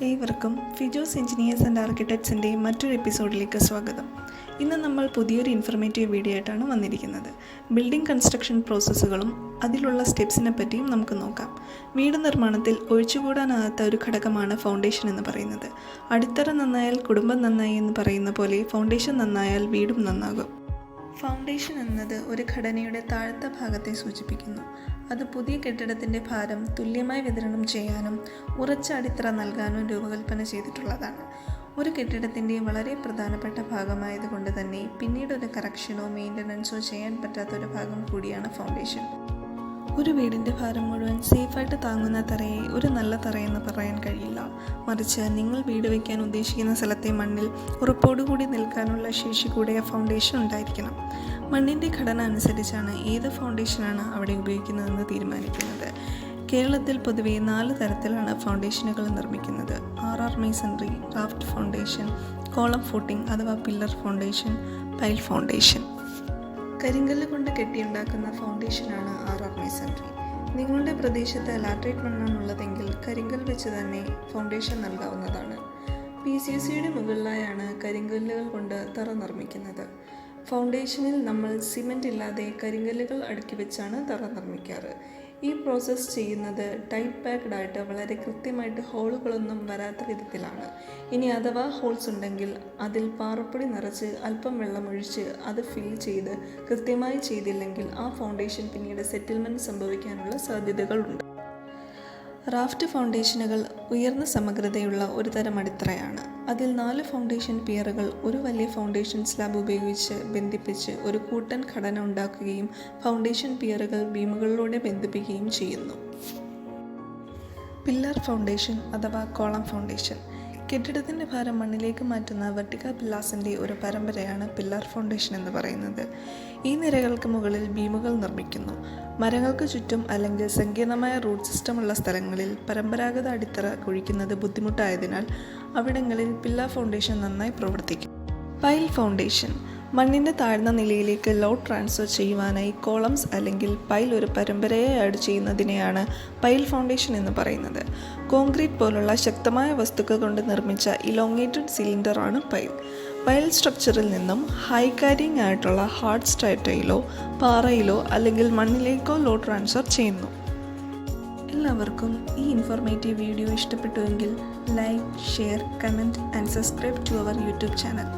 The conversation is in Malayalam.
ഏവർക്കും ഫിജോസ് എഞ്ചിനീയേഴ്സ് ആൻഡ് ആർക്കിടെക്ട്സിൻ്റെ മറ്റൊരു എപ്പിസോഡിലേക്ക് സ്വാഗതം. ഇന്ന് നമ്മൾ പുതിയൊരു ഇൻഫർമേറ്റീവ് വീഡിയോ ആയിട്ടാണ് വന്നിരിക്കുന്നത്. ബിൽഡിംഗ് കൺസ്ട്രക്ഷൻ പ്രോസസ്സുകളും അതിലുള്ള സ്റ്റെപ്സിനെ പറ്റിയും നമുക്ക് നോക്കാം. വീട് നിർമ്മാണത്തിൽ ഒഴിച്ചുകൂടാനാകാത്ത ഒരു ഘടകമാണ് ഫൗണ്ടേഷൻ എന്ന് പറയുന്നത്. അടിത്തറ നന്നായാൽ കുടുംബം നന്നായി എന്ന് പറയുന്ന പോലെ ഫൗണ്ടേഷൻ നന്നായാൽ വീടും നന്നാകും. ഫൗണ്ടേഷൻ എന്നത് ഒരു ഘടനയുടെ താഴത്തെ ഭാഗത്തെ സൂചിപ്പിക്കുന്നു. അത് പുതിയ കെട്ടിടത്തിൻ്റെ ഭാരം തുല്യമായി വിതരണം ചെയ്യാനും ഉറച്ച അടിത്തറ നൽകാനും രൂപകൽപ്പന ചെയ്തിട്ടുള്ളതാണ്. ഒരു കെട്ടിടത്തിൻ്റെ വളരെ പ്രധാനപ്പെട്ട ഭാഗമായതുകൊണ്ട് തന്നെ പിന്നീട് ഒരു കറക്ഷനോ മെയിൻ്റനൻസോ ചെയ്യാൻ പറ്റാത്തൊരു ഭാഗം കൂടിയാണ് ഫൗണ്ടേഷൻ. ഒരു വീടിൻ്റെ ഭാരം മുഴുവൻ സേഫായിട്ട് താങ്ങുന്ന തറയെ ഒരു നല്ല തറയെന്ന് പറയാൻ കഴിയില്ല. മറിച്ച് നിങ്ങൾ വീട് വയ്ക്കാൻ ഉദ്ദേശിക്കുന്ന സ്ഥലത്തെ മണ്ണിൽ ഉറപ്പോടുകൂടി നിൽക്കാനുള്ള ശേഷി കൂടിയ ഫൗണ്ടേഷൻ ഉണ്ടായിരിക്കണം. മണ്ണിൻ്റെ ഘടന അനുസരിച്ചാണ് ഏത് ഫൗണ്ടേഷനാണ് അവിടെ ഉപയോഗിക്കുന്നതെന്ന് തീരുമാനിക്കുന്നത്. കേരളത്തിൽ പൊതുവെ 4 തരത്തിലാണ് ഫൗണ്ടേഷനുകൾ നിർമ്മിക്കുന്നത്: RR masonry, raft foundation, column footing അഥവാ പില്ലർ ഫൗണ്ടേഷൻ, പൈൽ ഫൗണ്ടേഷൻ. കരിങ്കല്ല് കൊണ്ട് കെട്ടിയുണ്ടാക്കുന്ന ഫൗണ്ടേഷനാണ് RR മേസൺറി. നിങ്ങളുടെ പ്രദേശത്ത് ലാറ്ററൈറ്റ് മണ്ണാണുള്ളതെങ്കിൽ കരിങ്കൽ വെച്ച് തന്നെ ഫൗണ്ടേഷൻ നൽകാവുന്നതാണ്. PCCയുടെ മുകളിലായാണ് കരിങ്കല്ലുകൾ കൊണ്ട് തറ നിർമ്മിക്കുന്നത്. ഫൗണ്ടേഷനിൽ നമ്മൾ സിമൻറ്റ് ഇല്ലാതെ കരിങ്കല്ലുകൾ അടുക്കി വെച്ചാണ് തറ നിർമ്മിക്കാറ്. ഈ പ്രോസസ്സ് ചെയ്യുന്നത് ടൈറ്റ് പാക്ഡ് ആയിട്ട് വളരെ കൃത്യമായിട്ട് ഹോളുകളൊന്നും വരാത്ത വിധത്തിലാണ്. ഇനി അഥവാ ഹോൾസ് ഉണ്ടെങ്കിൽ അതിൽ പാറപ്പൊടി നിറച്ച് അല്പം വെള്ളമൊഴിച്ച് അത് ഫിൽ ചെയ്ത് കൃത്യമായി ചെയ്തില്ലെങ്കിൽ ആ ഫൗണ്ടേഷൻ പിന്നീട് സെറ്റിൽമെൻറ്റ് സംഭവിക്കാനുള്ള സാധ്യതകളുണ്ട്. റാഫ്റ്റ് ഫൗണ്ടേഷനുകൾ ഉയർന്ന സമഗ്രതയുള്ള ഒരു തരം അടിത്തറയാണ്. അതിൽ 4 ഫൗണ്ടേഷൻ പിയറുകൾ ഒരു വലിയ ഫൗണ്ടേഷൻ സ്ലാബ് ഉപയോഗിച്ച് ബന്ധിപ്പിച്ച് ഒരു കൂട്ടൻ ഘടന ഉണ്ടാക്കുകയും ഫൗണ്ടേഷൻ പിയറുകൾ ബീമുകളിലൂടെ ബന്ധിപ്പിക്കുകയും ചെയ്യുന്നു. പില്ലർ ഫൗണ്ടേഷൻ അഥവാ കോളം ഫൗണ്ടേഷൻ കെട്ടിടത്തിൻ്റെ ഭാരം മണ്ണിലേക്ക് മാറ്റുന്ന വെർട്ടിക്കൽ പില്ലാസിൻ്റെ ഒരു പരമ്പരയാണ് പില്ലർ ഫൗണ്ടേഷൻ എന്ന് പറയുന്നത്. ഈ നിരകൾക്ക് മുകളിൽ ബീമുകൾ നിർമ്മിക്കുന്നു. മരങ്ങൾക്ക് ചുറ്റും അല്ലെങ്കിൽ സങ്കീർണമായ റൂട്ട് സിസ്റ്റമുള്ള സ്ഥലങ്ങളിൽ പരമ്പരാഗത അടിത്തറ കുഴിക്കുന്നത് ബുദ്ധിമുട്ടായതിനാൽ അവിടങ്ങളിൽ പില്ലർ ഫൗണ്ടേഷൻ നന്നായി പ്രവർത്തിക്കും. പൈൽ ഫൗണ്ടേഷൻ മണ്ണിൻ്റെ താഴ്ന്ന നിലയിലേക്ക് ലോഡ് ട്രാൻസ്ഫർ ചെയ്യുവാനായി കോളംസ് അല്ലെങ്കിൽ പൈൽ ഒരു പരമ്പരയെ ആഡ് ചെയ്യുന്നതിനെയാണ് പൈൽ ഫൗണ്ടേഷൻ എന്ന് പറയുന്നത്. കോൺക്രീറ്റ് പോലുള്ള ശക്തമായ വസ്തുക്കൾ കൊണ്ട് നിർമ്മിച്ച ഇലോങ്ങേറ്റഡ് സിലിണ്ടറാണ് പൈൽ. പൈൽ സ്ട്രക്ചറിൽ നിന്നും ഹൈ കാരിങ് ആയിട്ടുള്ള ഹാർഡ് സ്ട്രാറ്റയിലോ പാറയിലോ അല്ലെങ്കിൽ മണ്ണിലേക്കോ ലോഡ് ട്രാൻസ്ഫർ ചെയ്യുന്നു. എല്ലാവർക്കും ഈ ഇൻഫോർമേറ്റീവ് വീഡിയോ ഇഷ്ടപ്പെട്ടുവെങ്കിൽ like, share, comment and subscribe to our YouTube channel.